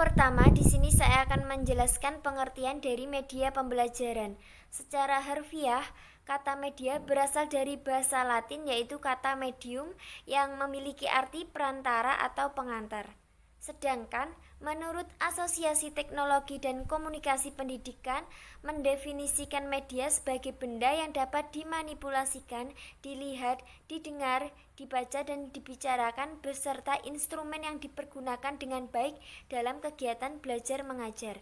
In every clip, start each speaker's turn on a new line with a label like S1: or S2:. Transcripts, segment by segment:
S1: pertama, di sini saya akan menjelaskan pengertian dari media pembelajaran. Secara harfiah, kata media berasal dari bahasa Latin yaitu kata medium yang memiliki arti perantara atau pengantar. Sedangkan menurut Asosiasi Teknologi dan Komunikasi Pendidikan mendefinisikan media sebagai benda yang dapat dimanipulasikan, dilihat, didengar, dibaca dan dibicarakan beserta instrumen yang dipergunakan dengan baik dalam kegiatan belajar mengajar.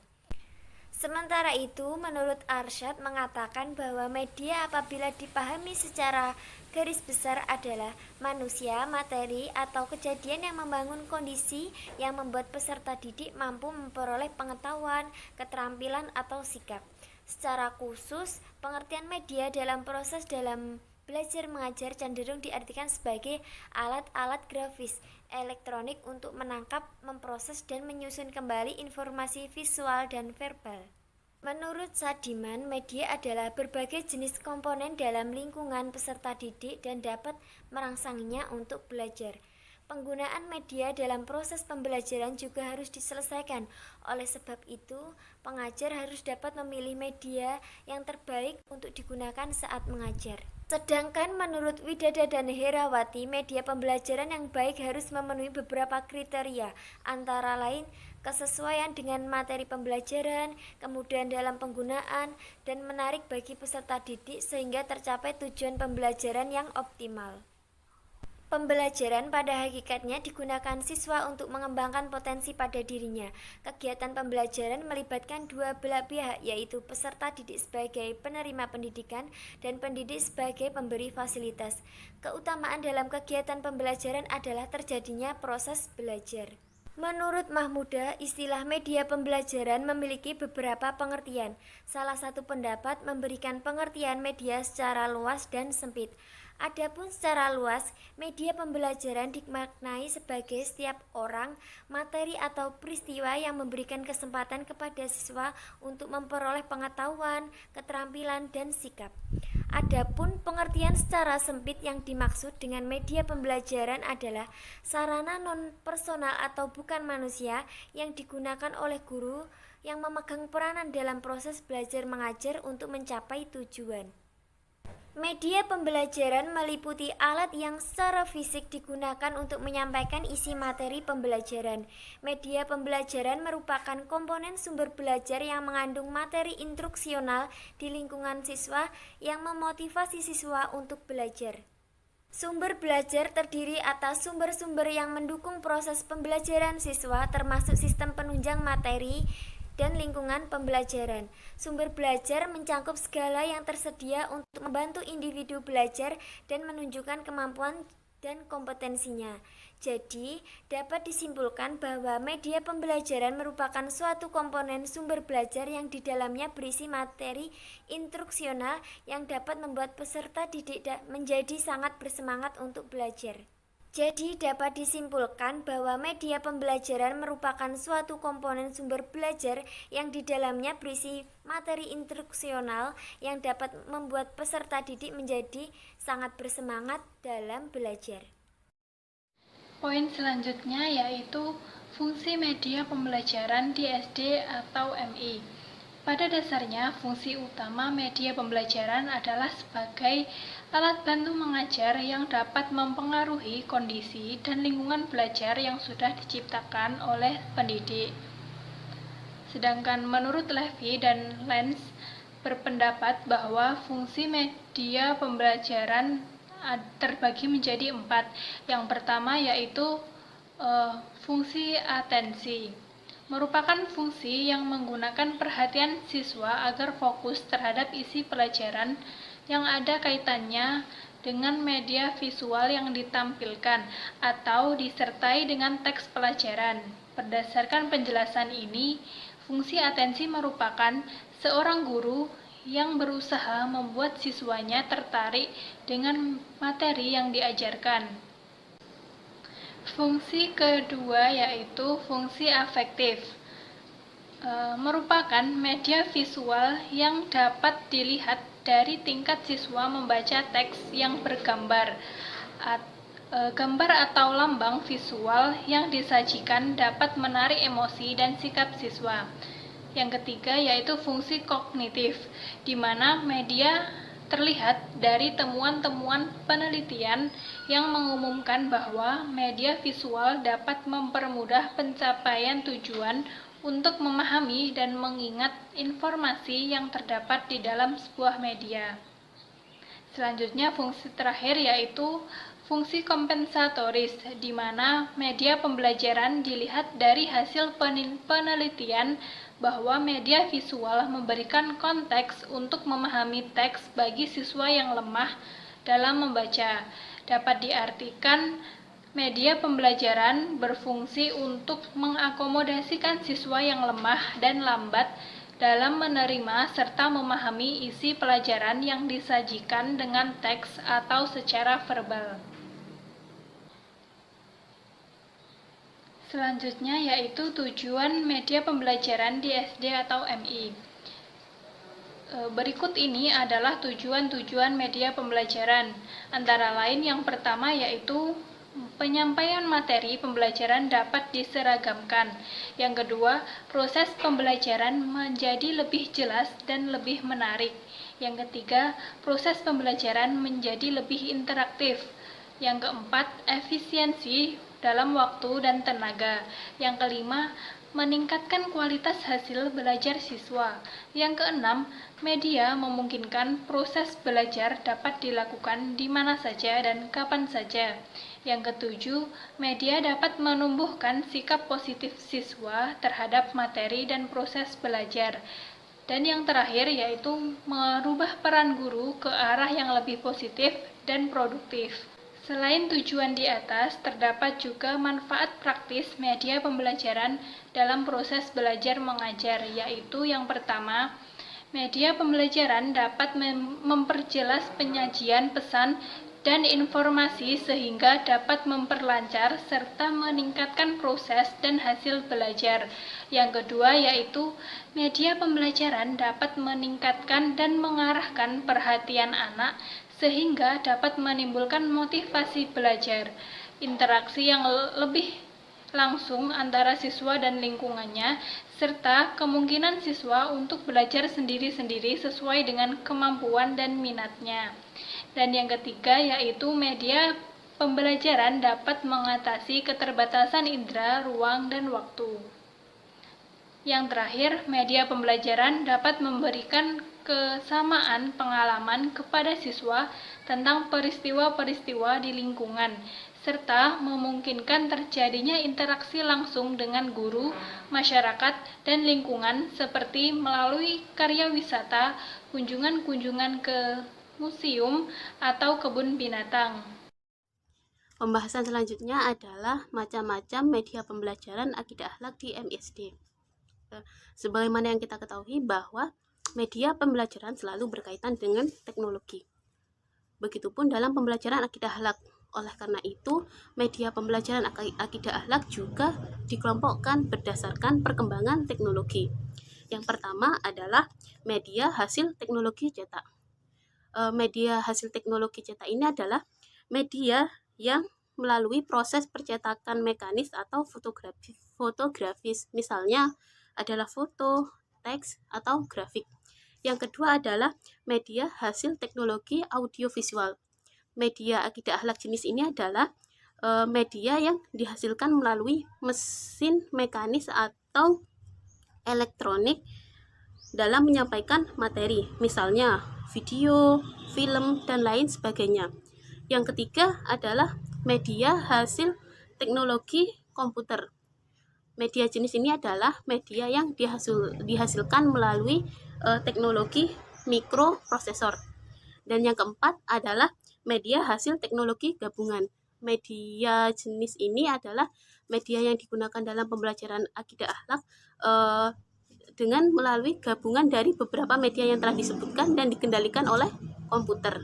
S1: Sementara itu, menurut Arsyad mengatakan bahwa media apabila dipahami secara garis besar adalah manusia, materi, atau kejadian yang membangun kondisi yang membuat peserta didik mampu memperoleh pengetahuan, keterampilan, atau sikap. Secara khusus, pengertian media dalam proses dalam belajar mengajar cenderung diartikan sebagai alat-alat grafis, elektronik untuk menangkap, memproses, dan menyusun kembali informasi visual dan verbal. Menurut Sadiman, media adalah berbagai jenis komponen dalam lingkungan peserta didik dan dapat merangsanginya untuk belajar. Penggunaan media dalam proses pembelajaran juga harus diselesaikan. Oleh sebab itu, pengajar harus dapat memilih media yang terbaik untuk digunakan saat mengajar. Sedangkan menurut Widada dan Herawati, media pembelajaran yang baik harus memenuhi beberapa kriteria, antara lain kesesuaian dengan materi pembelajaran, kemudian dalam penggunaan, dan menarik bagi peserta didik sehingga tercapai tujuan pembelajaran yang optimal. Pembelajaran pada hakikatnya digunakan siswa untuk mengembangkan potensi pada dirinya. Kegiatan pembelajaran melibatkan dua belah pihak, yaitu peserta didik sebagai penerima pendidikan dan pendidik sebagai pemberi fasilitas. Keutamaan dalam kegiatan pembelajaran adalah terjadinya proses belajar. Menurut Mahmuda, istilah media pembelajaran memiliki beberapa pengertian. Salah satu pendapat memberikan pengertian media secara luas dan sempit. Adapun secara luas, media pembelajaran dimaknai sebagai setiap orang, materi atau peristiwa yang memberikan kesempatan kepada siswa untuk memperoleh pengetahuan, keterampilan, dan sikap. Adapun pengertian secara sempit yang dimaksud dengan media pembelajaran adalah sarana non-personal atau bukan manusia yang digunakan oleh guru yang memegang peranan dalam proses belajar mengajar untuk mencapai tujuan. Media pembelajaran meliputi alat yang secara fisik digunakan untuk menyampaikan isi materi pembelajaran. Media pembelajaran merupakan komponen sumber belajar yang mengandung materi instruksional di lingkungan siswa yang memotivasi siswa untuk belajar. Sumber belajar terdiri atas sumber-sumber yang mendukung proses pembelajaran siswa, termasuk sistem penunjang materi dan lingkungan pembelajaran. Sumber belajar mencangkup segala yang tersedia untuk membantu individu belajar dan menunjukkan kemampuan dan kompetensinya. Jadi, dapat disimpulkan bahwa media pembelajaran merupakan suatu komponen sumber belajar yang di dalamnya berisi materi instruksional yang dapat membuat peserta didik menjadi sangat bersemangat untuk belajar. Jadi dapat disimpulkan bahwa media pembelajaran merupakan suatu komponen sumber belajar yang di dalamnya berisi materi instruksional yang dapat membuat peserta didik menjadi sangat bersemangat dalam belajar.
S2: Poin selanjutnya yaitu fungsi media pembelajaran di SD atau MI. Pada dasarnya, fungsi utama media pembelajaran adalah sebagai alat bantu mengajar yang dapat mempengaruhi kondisi dan lingkungan belajar yang sudah diciptakan oleh pendidik. Sedangkan menurut Levy dan Lenz berpendapat bahwa fungsi media pembelajaran terbagi menjadi 4. Yang pertama yaitu fungsi atensi. Merupakan fungsi yang menggunakan perhatian siswa agar fokus terhadap isi pelajaran yang ada kaitannya dengan media visual yang ditampilkan atau disertai dengan teks pelajaran. Berdasarkan penjelasan ini, fungsi atensi merupakan seorang guru yang berusaha membuat siswanya tertarik dengan materi yang diajarkan. Fungsi kedua yaitu fungsi afektif. Merupakan media visual yang dapat dilihat dari tingkat siswa membaca teks yang bergambar Gambar atau lambang visual yang disajikan dapat menarik emosi dan sikap siswa. Yang ketiga yaitu fungsi kognitif, di mana media terlihat dari temuan-temuan penelitian yang mengumumkan bahwa media visual dapat mempermudah pencapaian tujuan untuk memahami dan mengingat informasi yang terdapat di dalam sebuah media. Selanjutnya fungsi terakhir yaitu fungsi kompensatoris, di mana media pembelajaran dilihat dari hasil penelitian bahwa media visual memberikan konteks untuk memahami teks bagi siswa yang lemah dalam membaca. Dapat diartikan media pembelajaran berfungsi untuk mengakomodasikan siswa yang lemah dan lambat dalam menerima serta memahami isi pelajaran yang disajikan dengan teks atau secara verbal. Selanjutnya yaitu tujuan media pembelajaran di SD atau MI. Berikut ini adalah tujuan-tujuan media pembelajaran. Antara lain yang pertama yaitu penyampaian materi pembelajaran dapat diseragamkan. Yang kedua, proses pembelajaran menjadi lebih jelas dan lebih menarik. Yang ketiga, proses pembelajaran menjadi lebih interaktif. Yang keempat, efisiensi dalam waktu dan tenaga. Yang kelima, meningkatkan kualitas hasil belajar siswa. Yang keenam, media memungkinkan proses belajar dapat dilakukan di mana saja dan kapan saja. Yang ketujuh, media dapat menumbuhkan sikap positif siswa terhadap materi dan proses belajar. Dan yang terakhir yaitu merubah peran guru ke arah yang lebih positif dan produktif. Selain tujuan di atas, terdapat juga manfaat praktis media pembelajaran dalam proses belajar mengajar, yaitu yang pertama, media pembelajaran dapat memperjelas penyajian pesan dan informasi sehingga dapat memperlancar serta meningkatkan proses dan hasil belajar. Yang kedua yaitu media pembelajaran dapat meningkatkan dan mengarahkan perhatian anak sehingga dapat menimbulkan motivasi belajar, interaksi yang lebih langsung antara siswa dan lingkungannya, serta kemungkinan siswa untuk belajar sendiri-sendiri sesuai dengan kemampuan dan minatnya. Dan yang ketiga yaitu media pembelajaran dapat mengatasi keterbatasan indera, ruang, dan waktu. Yang terakhir, media pembelajaran dapat memberikan kesamaan pengalaman kepada siswa tentang peristiwa-peristiwa di lingkungan, serta memungkinkan terjadinya interaksi langsung dengan guru, masyarakat, dan lingkungan seperti melalui karya wisata, kunjungan-kunjungan ke museum, atau kebun binatang.
S3: Pembahasan selanjutnya adalah macam-macam media pembelajaran akidah akhlak di MISD. Sebagaimana yang kita ketahui bahwa media pembelajaran selalu berkaitan dengan teknologi. Begitupun dalam pembelajaran akidah akhlak. Oleh karena itu, media pembelajaran akidah akhlak juga dikelompokkan berdasarkan perkembangan teknologi. Yang pertama adalah media hasil teknologi cetak. Media hasil teknologi cetak ini adalah media yang melalui proses percetakan mekanis atau fotografis, misalnya adalah foto, teks, atau grafik. Yang kedua adalah media hasil teknologi audiovisual. Media akidah akhlak jenis ini adalah media yang dihasilkan melalui mesin mekanis atau elektronik dalam menyampaikan materi, misalnya video, film, dan lain sebagainya. Yang ketiga adalah media hasil teknologi komputer. Media jenis ini adalah media yang dihasilkan melalui teknologi mikroprosesor. Dan yang keempat adalah media hasil teknologi gabungan. Media jenis ini adalah media yang digunakan dalam pembelajaran akidah akhlak dengan melalui gabungan dari beberapa media yang telah disebutkan dan dikendalikan oleh komputer.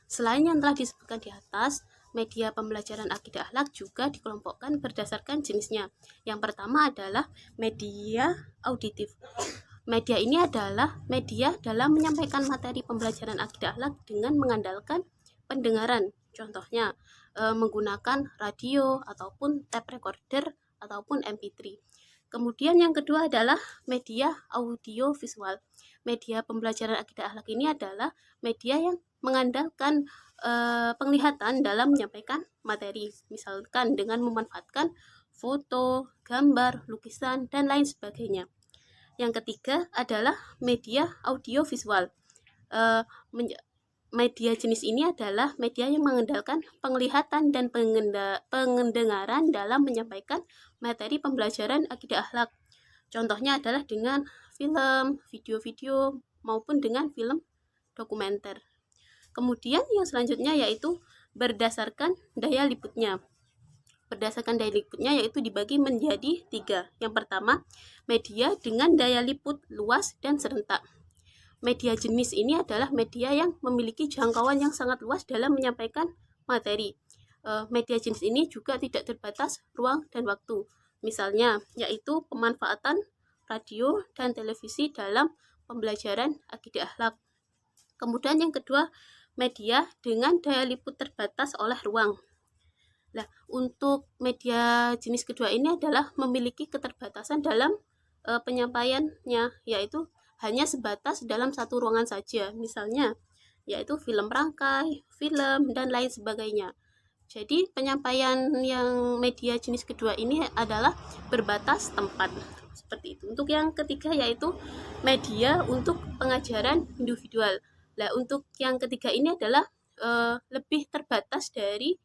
S3: Selain yang telah disebutkan di atas, media pembelajaran akidah akhlak juga dikelompokkan berdasarkan jenisnya. Yang pertama adalah media auditif. Media ini adalah media dalam menyampaikan materi pembelajaran akidah akhlak dengan mengandalkan pendengaran, Contohnya menggunakan radio ataupun tape recorder ataupun MP3. Kemudian yang kedua adalah media audio visual. Media pembelajaran akidah akhlak ini adalah media yang mengandalkan penglihatan dalam menyampaikan materi, misalkan dengan memanfaatkan foto, gambar, lukisan, dan lain sebagainya. Yang ketiga adalah media audio visual. Media jenis ini adalah media yang mengandalkan penglihatan dan pendengaran dalam menyampaikan materi pembelajaran akidah akhlak. Contohnya adalah dengan film, video-video, maupun dengan film dokumenter. Kemudian yang selanjutnya yaitu berdasarkan daya liputnya. Berdasarkan daya liputnya yaitu dibagi menjadi 3. Yang pertama, media dengan daya liput luas dan serentak. Media jenis ini adalah media yang memiliki jangkauan yang sangat luas dalam menyampaikan materi. Media jenis ini juga tidak terbatas ruang dan waktu. Misalnya, yaitu pemanfaatan radio dan televisi dalam pembelajaran akidah akhlak. Kemudian yang kedua, media dengan daya liput terbatas oleh ruang. Nah, untuk media jenis kedua ini adalah memiliki keterbatasan dalam penyampaiannya, yaitu hanya sebatas dalam satu ruangan saja, misalnya yaitu film rangkai, film, dan lain sebagainya. Jadi penyampaian yang media jenis kedua ini adalah berbatas tempat, seperti itu. Untuk yang ketiga yaitu media untuk pengajaran individual. Nah, untuk yang ketiga ini adalah lebih terbatas dari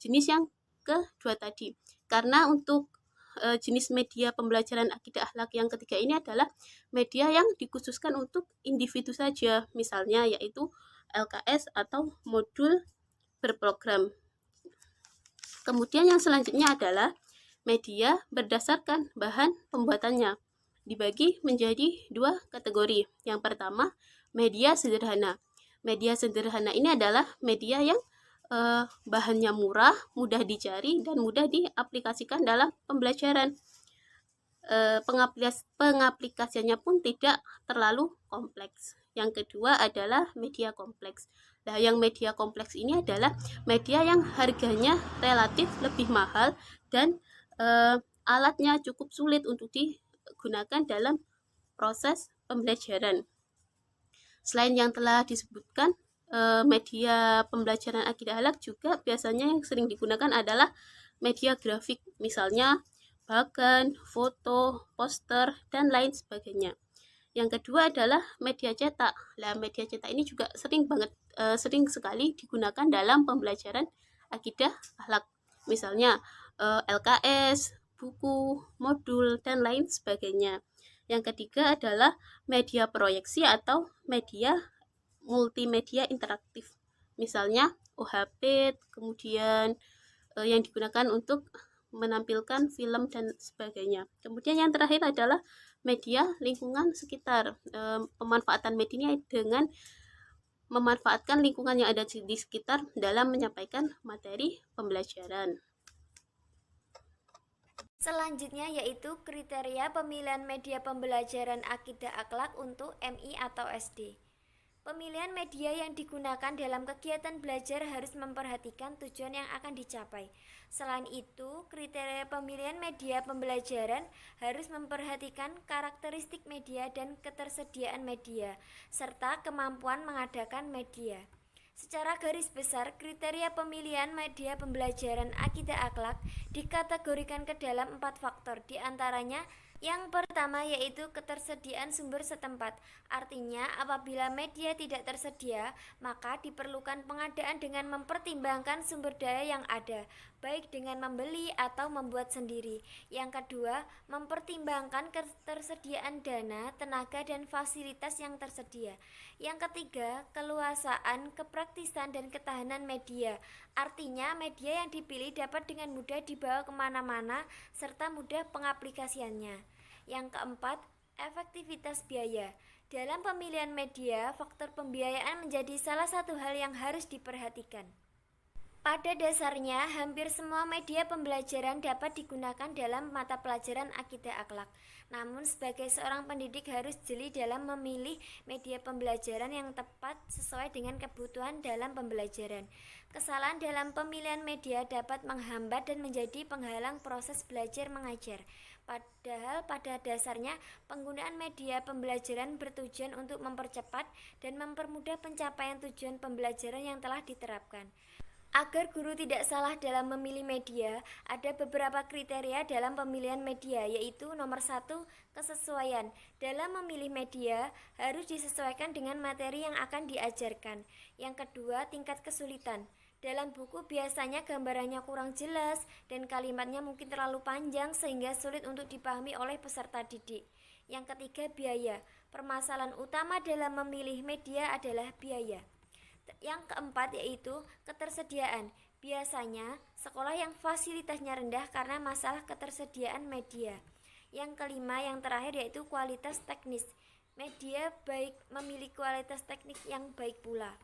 S3: jenis yang kedua tadi, karena untuk jenis media pembelajaran akidah akhlak yang ketiga ini adalah media yang dikhususkan untuk individu saja, misalnya yaitu LKS atau modul berprogram. Kemudian yang selanjutnya adalah media berdasarkan bahan pembuatannya, dibagi menjadi 2 kategori. Yang pertama, media sederhana. Media sederhana ini adalah media yang bahannya murah, mudah dicari, dan mudah diaplikasikan dalam pembelajaran. Pengaplikasiannya pun tidak terlalu kompleks. Yang kedua adalah media kompleks. Nah, yang media kompleks ini adalah media yang harganya relatif lebih mahal dan alatnya cukup sulit untuk digunakan dalam proses pembelajaran. Selain yang telah disebutkan, media pembelajaran akidah akhlak juga biasanya yang sering digunakan adalah media grafik, misalnya bagan, foto, poster, dan lain sebagainya. Yang kedua adalah media cetak. Nah, media cetak ini juga sering sekali digunakan dalam pembelajaran akidah akhlak, misalnya LKS, buku, modul, dan lain sebagainya. Yang ketiga adalah media proyeksi atau media multimedia interaktif, misalnya OHP, kemudian yang digunakan untuk menampilkan film dan sebagainya. Kemudian yang terakhir adalah media lingkungan sekitar. Pemanfaatan media dengan memanfaatkan lingkungan yang ada di sekitar dalam menyampaikan materi pembelajaran.
S1: Selanjutnya yaitu kriteria pemilihan media pembelajaran akidah akhlak untuk MI atau SD. Pemilihan media yang digunakan dalam kegiatan belajar harus memperhatikan tujuan yang akan dicapai. Selain itu, kriteria pemilihan media pembelajaran harus memperhatikan karakteristik media dan ketersediaan media, serta kemampuan mengadakan media. Secara garis besar, kriteria pemilihan media pembelajaran akidah akhlak dikategorikan ke dalam 4 faktor, diantaranya yang pertama yaitu ketersediaan sumber setempat. Artinya apabila media tidak tersedia, maka diperlukan pengadaan dengan mempertimbangkan sumber daya yang ada, baik dengan membeli atau membuat sendiri. Yang kedua, mempertimbangkan ketersediaan dana, tenaga, dan fasilitas yang tersedia. Yang ketiga, keluasaan, kepraktisan, dan ketahanan media. Artinya media yang dipilih dapat dengan mudah dibawa kemana-mana serta mudah pengaplikasiannya. Yang keempat, efektivitas biaya. Dalam pemilihan media, faktor pembiayaan menjadi salah satu hal yang harus diperhatikan. Pada dasarnya, hampir semua media pembelajaran dapat digunakan dalam mata pelajaran akidah akhlak. Namun, sebagai seorang pendidik harus jeli dalam memilih media pembelajaran yang tepat sesuai dengan kebutuhan dalam pembelajaran. Kesalahan dalam pemilihan media dapat menghambat dan menjadi penghalang proses belajar mengajar. Padahal pada dasarnya penggunaan media pembelajaran bertujuan untuk mempercepat dan mempermudah pencapaian tujuan pembelajaran yang telah diterapkan. Agar guru tidak salah dalam memilih media, ada beberapa kriteria dalam pemilihan media, yaitu nomor 1, kesesuaian. Dalam memilih media, harus disesuaikan dengan materi yang akan diajarkan. Yang kedua, tingkat kesulitan. Dalam buku biasanya gambarannya kurang jelas dan kalimatnya mungkin terlalu panjang sehingga sulit untuk dipahami oleh peserta didik. Yang ketiga, biaya. Permasalahan utama dalam memilih media adalah biaya. Yang keempat yaitu ketersediaan. Biasanya sekolah yang fasilitasnya rendah karena masalah ketersediaan media. Yang kelima, yang terakhir yaitu kualitas teknis. Media baik memiliki kualitas teknik yang baik pula.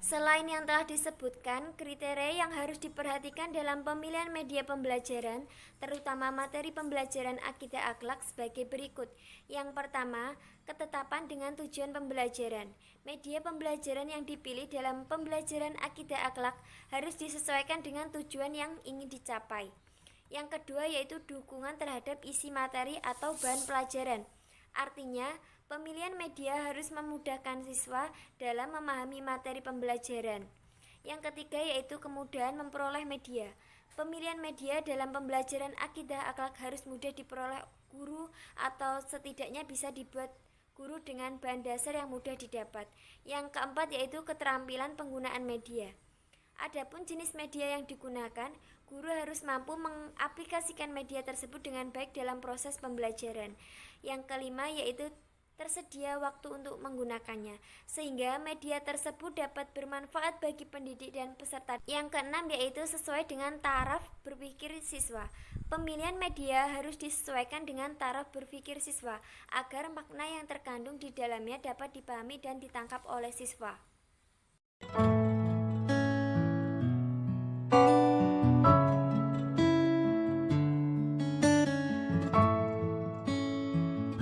S1: Selain yang telah disebutkan, kriteria yang harus diperhatikan dalam pemilihan media pembelajaran, terutama materi pembelajaran akidah akhlak sebagai berikut. Yang pertama, ketetapan dengan tujuan pembelajaran. Media pembelajaran yang dipilih dalam pembelajaran akidah akhlak harus disesuaikan dengan tujuan yang ingin dicapai. Yang kedua yaitu dukungan terhadap isi materi atau bahan pelajaran. Artinya, pemilihan media harus memudahkan siswa dalam memahami materi pembelajaran. Yang ketiga yaitu kemudahan memperoleh media. Pemilihan media dalam pembelajaran akidah akhlak harus mudah diperoleh guru atau setidaknya bisa dibuat guru dengan bahan dasar yang mudah didapat. Yang keempat yaitu keterampilan penggunaan media. Adapun jenis media yang digunakan, guru harus mampu mengaplikasikan media tersebut dengan baik dalam proses pembelajaran. Yang kelima yaitu tersedia waktu untuk menggunakannya, sehingga media tersebut dapat bermanfaat bagi pendidik dan peserta. Yang keenam yaitu sesuai dengan taraf berpikir siswa. Pemilihan media harus disesuaikan dengan taraf berpikir siswa, agar makna yang terkandung di dalamnya dapat dipahami dan ditangkap oleh siswa.